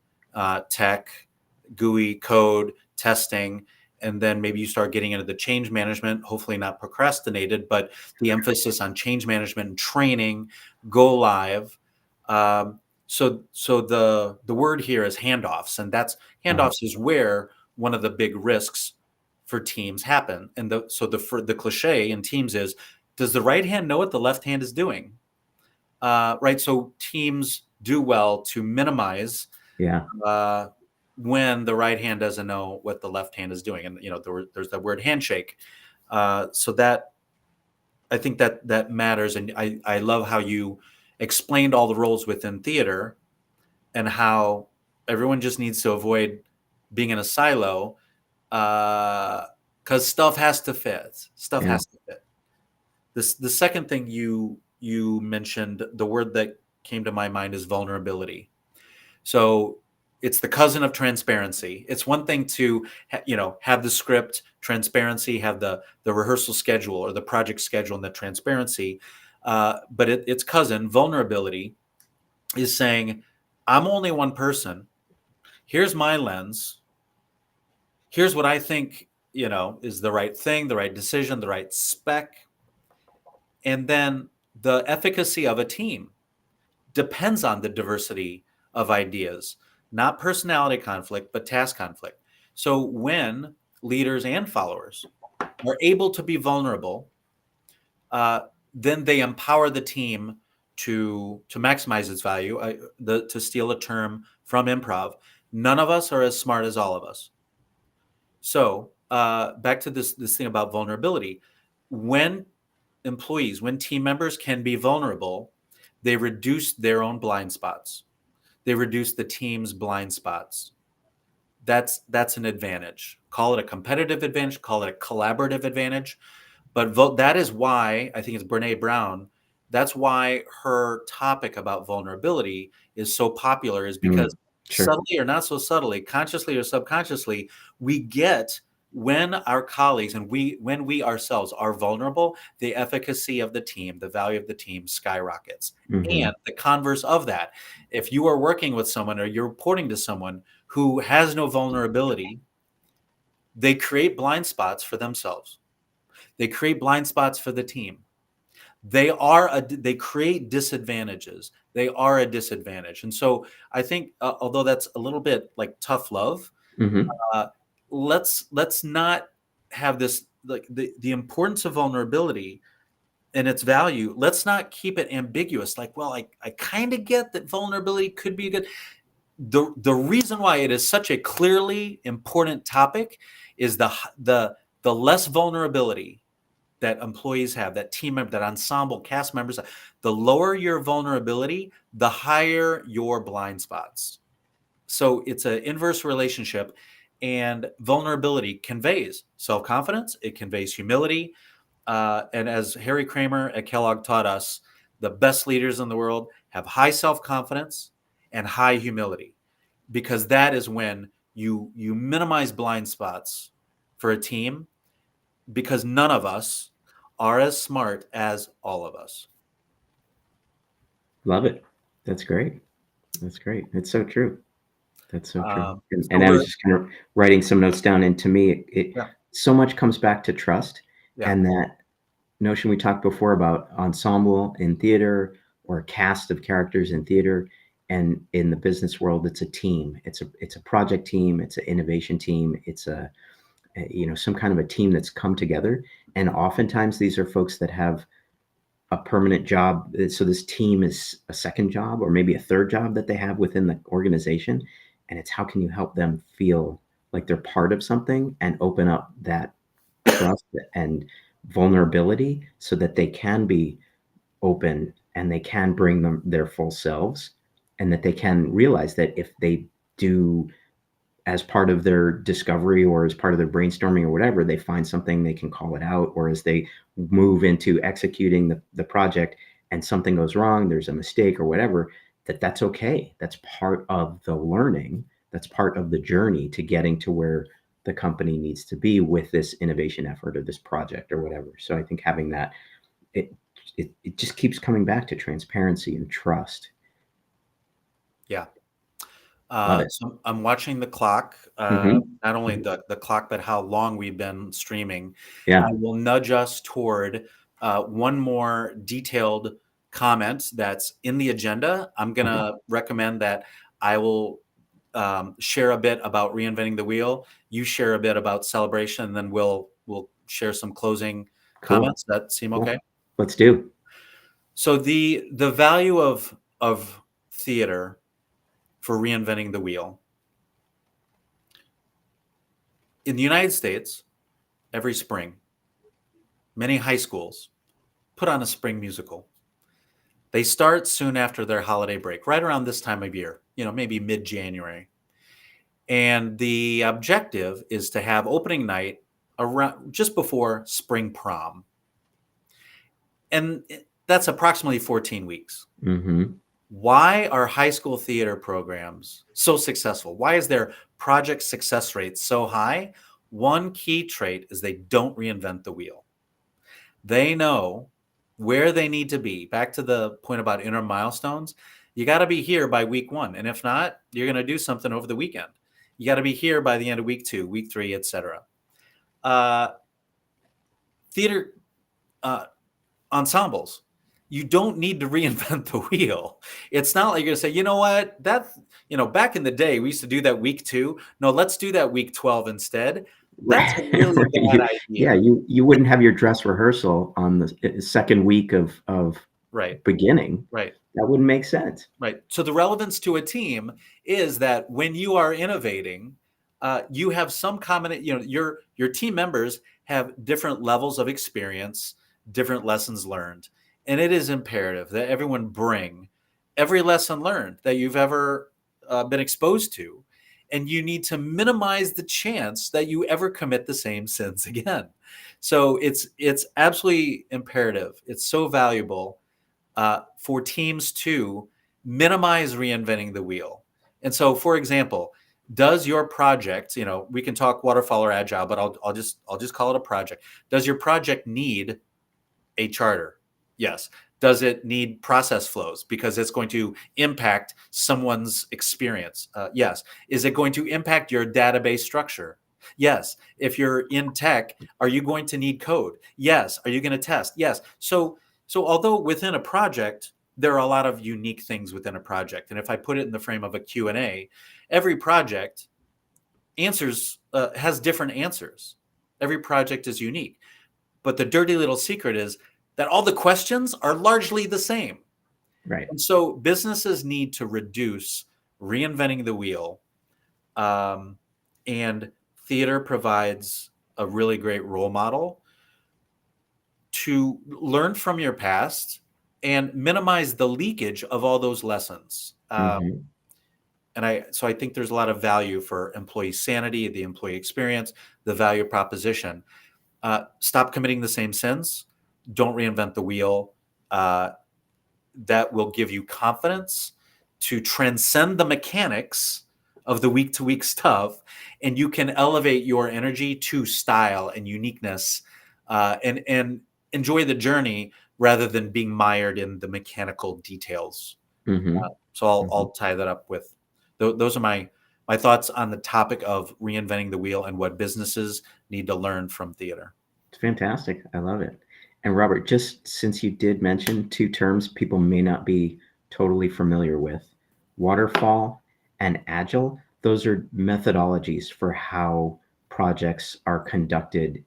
tech, GUI code, testing, and then maybe you start getting into the change management, hopefully not procrastinated, but the emphasis on change management and training, go live. So the word here is handoffs, and Uh-huh. handoffs is where one of the big risks for teams happen. And the cliche in teams is, does the right hand know what the left hand is doing? Right. So teams do well to minimize Yeah. uh, when the right hand doesn't know what the left hand is doing. And, there's that word handshake. So that I think that matters. And I love how you explained all the roles within theater and how everyone just needs to avoid being in a silo because stuff has to fit. Stuff Yeah. has to fit. The second thing you mentioned, the word that came to my mind is vulnerability. So it's the cousin of transparency. It's one thing to have the script, transparency, have the rehearsal schedule or the project schedule and the transparency, but its cousin, vulnerability, is saying, I'm only one person. Here's my lens. Here's what I think is the right thing, the right decision, the right spec, and then the efficacy of a team depends on the diversity of ideas, not personality conflict, but task conflict. So when leaders and followers are able to be vulnerable, uh, then they empower the team to maximize its value. To steal a term from improv, none of us are as smart as all of us. So back to this thing about vulnerability. When when team members can be vulnerable, they reduce their own blind spots. They reduce the team's blind spots. That's an advantage. Call it a competitive advantage, call it a collaborative advantage. But that is why I think it's Brene Brown. That's why her topic about vulnerability is so popular, is because Sure. subtly or not so subtly, consciously or subconsciously, we get when our colleagues and when we ourselves are vulnerable, the efficacy of the team, the value of the team skyrockets. Mm-hmm. And the converse of that, if you are working with someone or you're reporting to someone who has no vulnerability, they create blind spots for themselves. They create blind spots for the team. They create disadvantages. They are a disadvantage. And so I think, although that's a little bit like tough love, Mm-hmm. uh, let's not have this, like, the importance of vulnerability and its value. Let's not keep it ambiguous. Like, well, I kind of get that vulnerability could be good. The reason why it is such a clearly important topic is the less vulnerability that employees have, that team member, that ensemble cast members, the lower your vulnerability, the higher your blind spots. So it's an inverse relationship, and vulnerability conveys self-confidence. It conveys humility. And as Harry Kramer at Kellogg taught us, the best leaders in the world have high self-confidence and high humility. because that is when you minimize blind spots for a team, because none of us are as smart as all of us. Love it. That's great. That's great. It's so true. That's so true. And, So I we're was just kind of writing some notes down, and to me, it yeah, so much comes back to trust, yeah, and that notion we talked before about ensemble in theater or a cast of characters in theater, and in the business world, it's a team. It's a project team. It's an innovation team. It's some kind of a team that's come together, and oftentimes these are folks that have a permanent job. So this team is a second job or maybe a third job that they have within the organization. And it's how can you help them feel like they're part of something and open up that trust and vulnerability so that they can be open and they can bring them their full selves, and that they can realize that if they do, as part of their discovery or as part of their brainstorming or whatever, they find something, they can call it out, or as they move into executing the project and something goes wrong, there's a mistake or whatever, that's okay. That's part of the learning. That's part of the journey to getting to where the company needs to be with this innovation effort or this project or whatever. So I think having that, it it just keeps coming back to transparency and trust. yeah. Love it. So I'm watching the clock, Hmm. not only the clock, but how long we've been streaming. I Yeah. will nudge us toward one more detailed comment that's in the agenda. I'm going Okay. to recommend that I will share a bit about reinventing the wheel. You share a bit about celebration, and then we'll share some closing Cool. comments. That seem Yeah. okay? Let's do. So the value of theater for reinventing the wheel in the United States, every spring, many high schools put on a spring musical. They start soon after their holiday break, right around this time of year, maybe mid-January. And the objective is to have opening night around just before spring prom. And that's approximately 14 weeks. Hmm. Why are high school theater programs so successful? Why is their project success rate so high? One key trait is they don't reinvent the wheel. They know where they need to be. Back to the point about inner milestones, you got to be here by week 1. And if not, you're going to do something over the weekend. You got to be here by the end of week 2, week 3, etc. Uh, theater uh, ensembles, you don't need to reinvent the wheel. It's not like you're going to say, you know what, back in the day, we used to do that week 2. No, let's do that week 12 instead. That's Right. a really bad Yeah, idea. you wouldn't have your dress rehearsal on the second week of Right, beginning. right. That wouldn't make sense. Right. So the relevance to a team is that when you are innovating, you have some common. Your team members have different levels of experience, different lessons learned, and it is imperative that everyone bring every lesson learned that you've ever been exposed to, and you need to minimize the chance that you ever commit the same sins again. So it's absolutely imperative. It's so valuable for teams to minimize reinventing the wheel. And so, for example, does your project, we can talk waterfall or agile, but I'll just call it a project. Does your project need a charter? Yes. Does it need process flows because it's going to impact someone's experience? Yes. Is it going to impact your database structure? Yes. If you're in tech, are you going to need code? Yes. Are you going to test? Yes. So although within a project there are a lot of unique things within a project, and if I put it in the frame of a Q&A, every project answers has different answers. Every project is unique. But the dirty little secret is that all the questions are largely the same. Right. And so businesses need to reduce reinventing the wheel. Um, and theater provides a really great role model to learn from your past and minimize the leakage of all those lessons. Hmm. So I think there's a lot of value for employee sanity, the employee experience, the value proposition. Stop committing the same sins. Don't reinvent the wheel. Uh, that will give you confidence to transcend the mechanics of the week to week stuff, and you can elevate your energy to style and uniqueness, and enjoy the journey rather than being mired in the mechanical details. Mm-hmm. So I'll Mm-hmm. I'll tie that up with those are my thoughts on the topic of reinventing the wheel and what businesses need to learn from theater. It's fantastic. I love it. And Robert, just since you did mention two terms people may not be totally familiar with, waterfall and agile, those are methodologies for how projects are conducted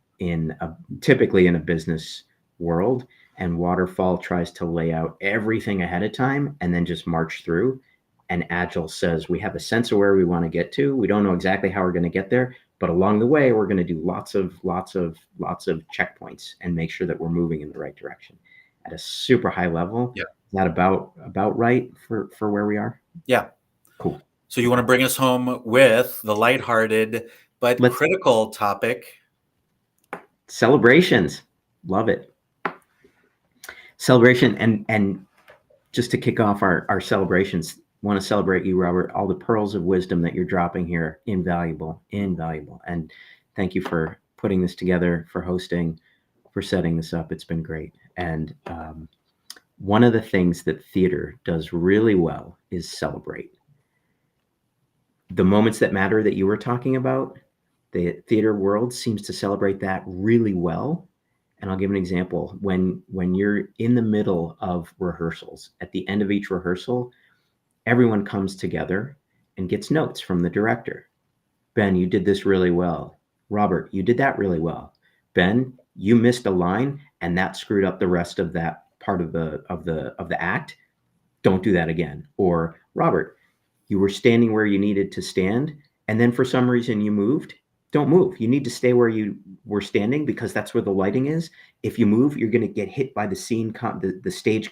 typically in a business world. And waterfall tries to lay out everything ahead of time and then just march through. And agile says we have a sense of where we want to get to. We don't know exactly how we're going to get there, but along the way, we're going to do lots of checkpoints and make sure that we're moving in the right direction at a super high level. Yeah. Is that about right for where we are? Yeah. Cool. So you want to bring us home with the lighthearted but Let's critical topic. Celebrations. Love it. Celebration and just to kick off our celebrations, want to celebrate you, Robert. All the pearls of wisdom that you're dropping here, invaluable. And thank you for putting this together, for hosting, for setting this up. It's been great. And one of the things that theater does really well is celebrate. The moments that matter that you were talking about, the theater world seems to celebrate that really well. And I'll give an example. When you're in the middle of rehearsals, at the end of each rehearsal, everyone comes together and gets notes from the director. Ben, you did this really well. Robert, you did that really well. Ben, you missed a line and that screwed up the rest of that part of the act. Don't do that again. Or Robert, you were standing where you needed to stand and then for some reason you moved. Don't move. You need to stay where you were standing because that's where the lighting is. If you move, you're going to get hit by the the stage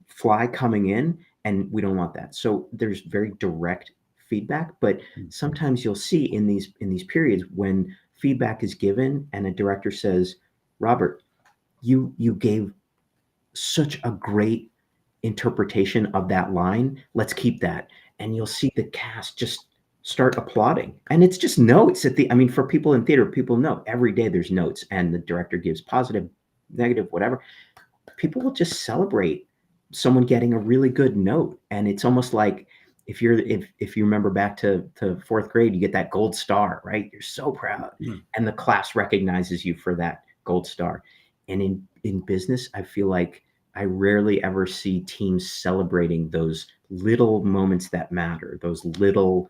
fly coming in, and we don't want that. So there's very direct feedback, but sometimes you'll see in these periods when feedback is given and a director says, Robert, you gave such a great interpretation of that line. Let's keep that. And you'll see the cast just start applauding. And it's just notes for people in theater, people know every day there's notes and the director gives positive, negative, whatever. People will just celebrate someone getting a really good note. And it's almost like if you remember back to fourth grade, you get that gold star, right? You're so proud. And the class recognizes you for that gold star. And in business, I feel like I rarely ever see teams celebrating those little moments that matter, those little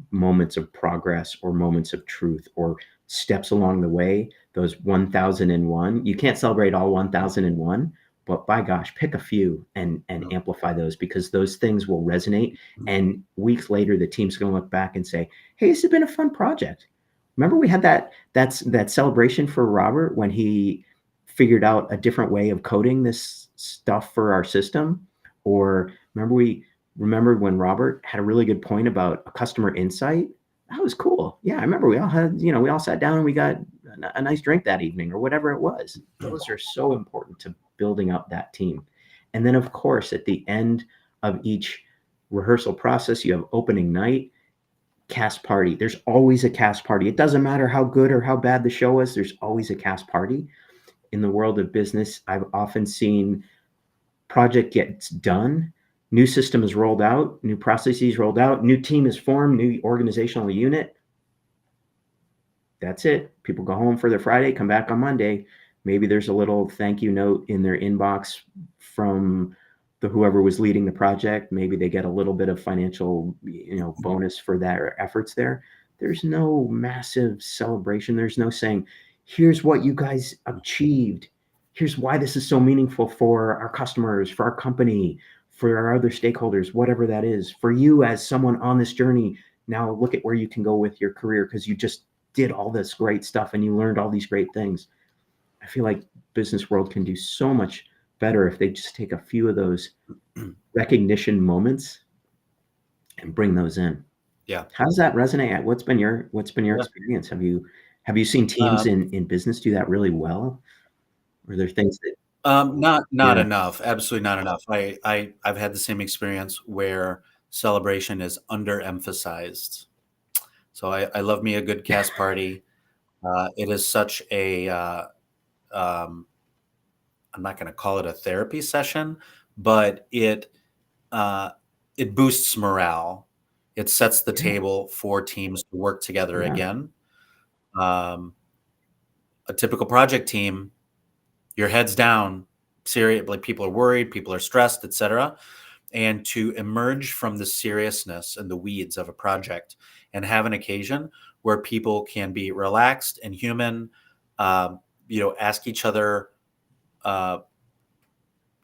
moments of progress or moments of truth or steps along the way, those 1001. You can't celebrate all 1001, but by gosh, pick a few and amplify those because those things will resonate. And weeks later, the team's going to look back and say, hey, this has been a fun project. Remember we had that celebration for Robert when he figured out a different way of coding this stuff for our system? Or remember when Robert had a really good point about a customer insight? That was cool. Yeah, I remember we all sat down and we got a nice drink that evening or whatever it was. Those are so important to building up that team. And then of course, at the end of each rehearsal process, you have opening night, cast party. There's always a cast party. It doesn't matter how good or how bad the show is, there's always a cast party. In the world of business, I've often seen project gets done, new system is rolled out, new processes rolled out, new team is formed, new organizational unit. That's it. People go home for their Friday, come back on Monday. Maybe there's a little thank you note in their inbox from whoever was leading the project. Maybe they get a little bit of financial, bonus for their efforts there. There's no massive celebration. There's no saying, here's what you guys achieved. Here's why this is so meaningful for our customers, for our company, for our other stakeholders, whatever that is. For you as someone on this journey, now look at where you can go with your career because you just did all this great stuff and you learned all these great things. I feel like business world can do so much better if they just take a few of those recognition moments and bring those in. Yeah. How does that resonate? What's been your experience? Have you seen teams in business do that really well? Or are there things that not enough. Absolutely not enough. I've had the same experience where celebration is underemphasized. So I love me a good cast party. It is such a um, I'm not going to call it a therapy session, but uh, it boosts morale. It sets the Yeah. table for teams to work together Yeah. again. Um, a typical project team, your head's down, serious, like people are worried, people are stressed, etc. And to emerge from the seriousness and the weeds of a project and have an occasion where people can be relaxed and human, um, ask each other uh,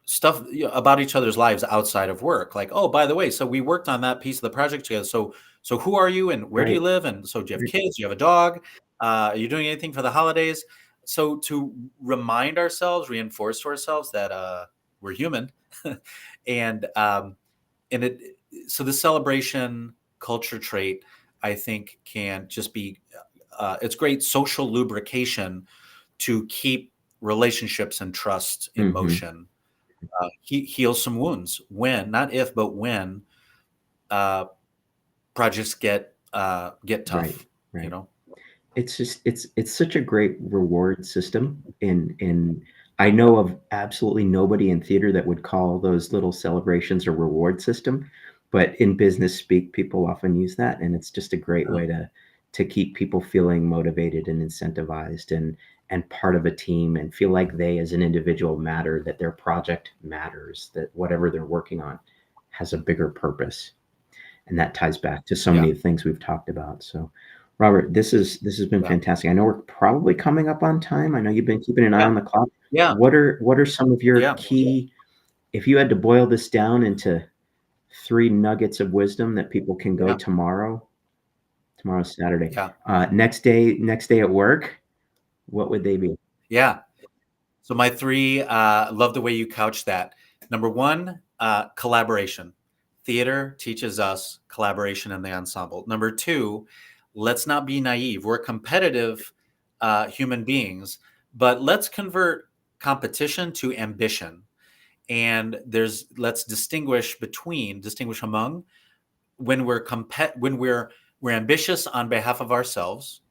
stuff about each other's lives outside of work, like, oh, by the way, so we worked on that piece of the project together, so who are you and where do you Right. live, and so do you have Right. kids, do you have a dog, are you doing anything for the holidays? So to remind ourselves, reinforce to ourselves that we're human. And it so the celebration culture trait, I think, can just be it's great social lubrication to keep relationships and trust in Hmm. motion. Heal some wounds when, not if, but when uh, projects get Right. tough. You Right. know. It's such a great reward system. In I know of absolutely nobody in theater that would call those little celebrations a reward system, but in business speak, people often use that, and it's just a great Uh, way to keep people feeling motivated and incentivized and part of a team and feel like they as an individual matter, that their project matters, that whatever they're working on has a bigger purpose. And that ties back to so yeah, many things we've talked about. So, Robert, this has been yeah, fantastic. I know we're probably coming up on time. I know you've been keeping an eye yeah, on the clock. yeah, What are some of your yeah, key, if you had to boil this down into three nuggets of wisdom that people can go yeah, tomorrow's Saturday, yeah, next day at work, what would they be? yeah. So my three, love the way you couch that. Number one, collaboration. Theater teaches us collaboration in the ensemble. Number two, let's not be naive. We're competitive human beings, but let's convert competition to ambition. And let's distinguish among when we're ambitious on behalf of ourselves,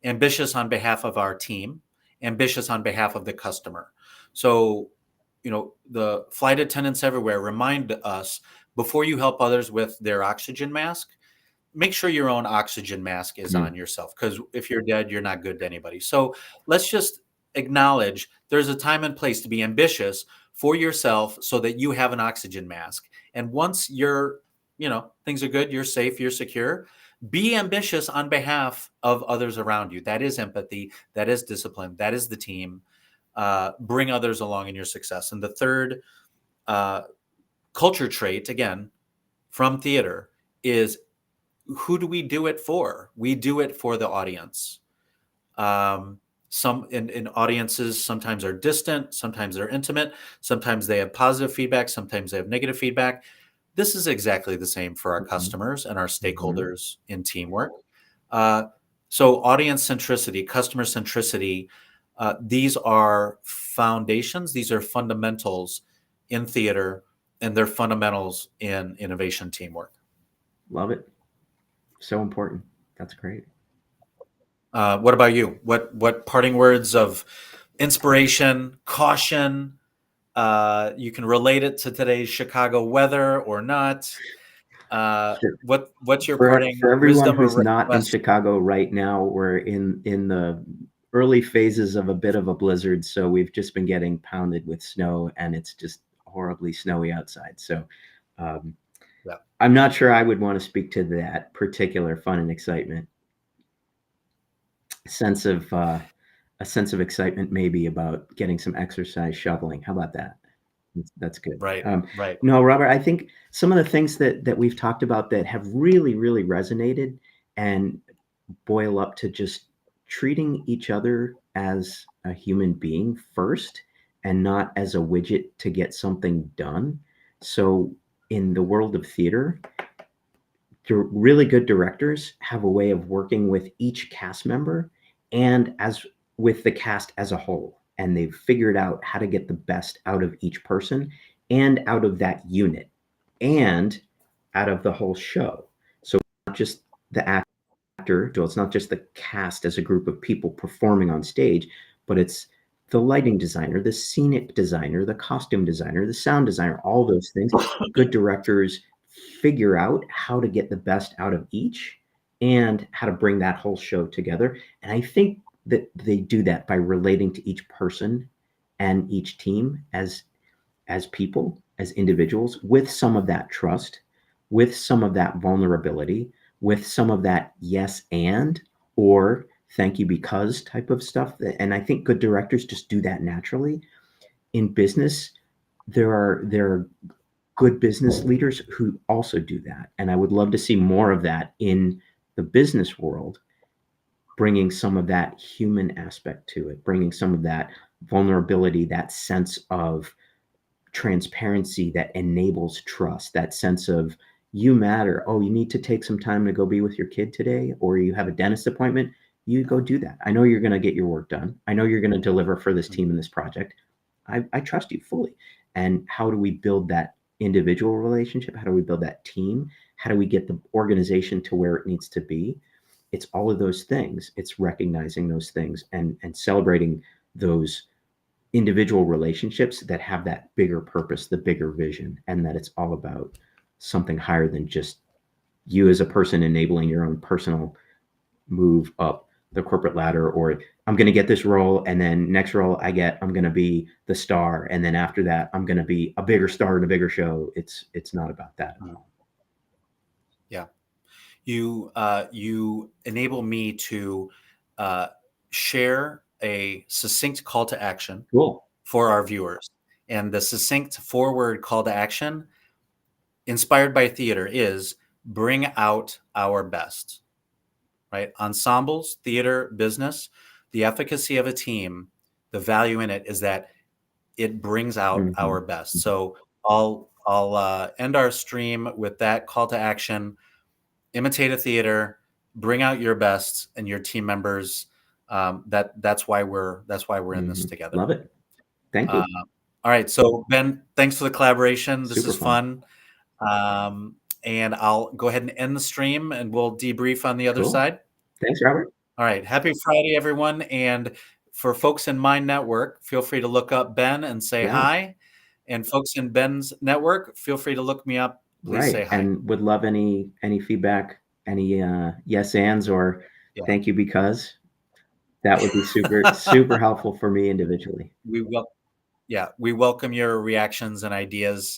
ambitious on behalf of our team, ambitious on behalf of the customer. So, the flight attendants everywhere remind us, before you help others with their oxygen mask, make sure your own oxygen mask is Mm, on yourself, because if you're dead, you're not good to anybody. So let's just acknowledge there's a time and place to be ambitious for yourself so that you have an oxygen mask. And once things are good, you're safe, you're secure, be ambitious on behalf of others around you. That is empathy, that is discipline, that is the team. Bring others along in your success. And the third uh, culture trait, again, from theater, is who do we do it for? We do it for the audience. Some in audiences sometimes are distant, sometimes they're intimate, sometimes they have positive feedback, sometimes they have negative feedback. This is exactly the same for our mhm, customers and our mhm. stakeholders in teamwork. Uh, so, audience centricity, customer centricity, these are foundations, these are fundamentals in theater, and they're fundamentals in innovation teamwork. Love it. So important. That's great. What about you? What parting words of inspiration, caution? You can relate it to today's Chicago weather or not. What's your For parting everyone wisdom or who's not in request? Chicago right now, we're in the early phases of a bit of a blizzard, so we've just been getting pounded with snow, and it's just horribly snowy outside. So um, Yeah, I'm not sure I would want to speak to that particular fun and excitement. Sense of a sense of excitement, maybe about getting some exercise, shoveling. How about that? That's good. right, right. No, Robert, I think some of the things that we've talked about that have really, really resonated and boil up to just treating each other as a human being first and not as a widget to get something done. So, in the world of theater, really good directors have a way of working with each cast member and as with the cast as a whole, and they've figured out how to get the best out of each person and out of that unit and out of the whole show. So not just the act actor, so it's not just the cast as a group of people performing on stage, but it's the lighting designer, the scenic designer, the costume designer, the sound designer, all those things. Good directors figure out how to get the best out of each and how to bring that whole show together. And I think that they do that by relating to each person and each team as people, as individuals, with some of that trust, with some of that vulnerability, with some of that yes and or thank you because type of stuff. And I think good directors just do that naturally. In business, there are good business leaders who also do that. And I would love to see more of that in the business world, bringing some of that human aspect to it, bringing some of that vulnerability, that sense of transparency that enables trust, that sense of you matter. Oh, you need to take some time to go be with your kid today, or you have a dentist appointment. You go do that. I know you're going to get your work done. I know you're going to deliver for this team in this project. I trust you fully. And how do we build that individual relationship? How do we build that team? How do we get the organization to where it needs to be? It's all of those things. It's recognizing those things and celebrating those individual relationships that have that bigger purpose, the bigger vision, and that it's all about something higher than just you as a person enabling your own personal move up the corporate ladder, or I'm going to get this role, and then next role I'm going to be the star, and then after that I'm going to be a bigger star in a bigger show. It's not about that at all. Yeah, you enable me to share a succinct call to action Cool. for our viewers. And the succinct forward call to action, inspired by theater, is bring out our best, right? Ensembles, theater, business, the efficacy of a team, the value in it is that it brings out our best. So I'll end our stream with that call to action. Imitate a theater, bring out your best and your team members. That's why we're in this together. Love it. Thank you. All right. So Ben, thanks for the collaboration. This Super is fun. And I'll go ahead and end the stream and we'll debrief on the other side. Thanks, Robert. All right. Happy Friday, everyone. And for folks in my network, feel free to look up Ben and say hi. And folks in Ben's network, feel free to look me up. Please say hi. And would love any feedback, any yes ands or thank you because that would be super helpful for me individually. We welcome your reactions and ideas.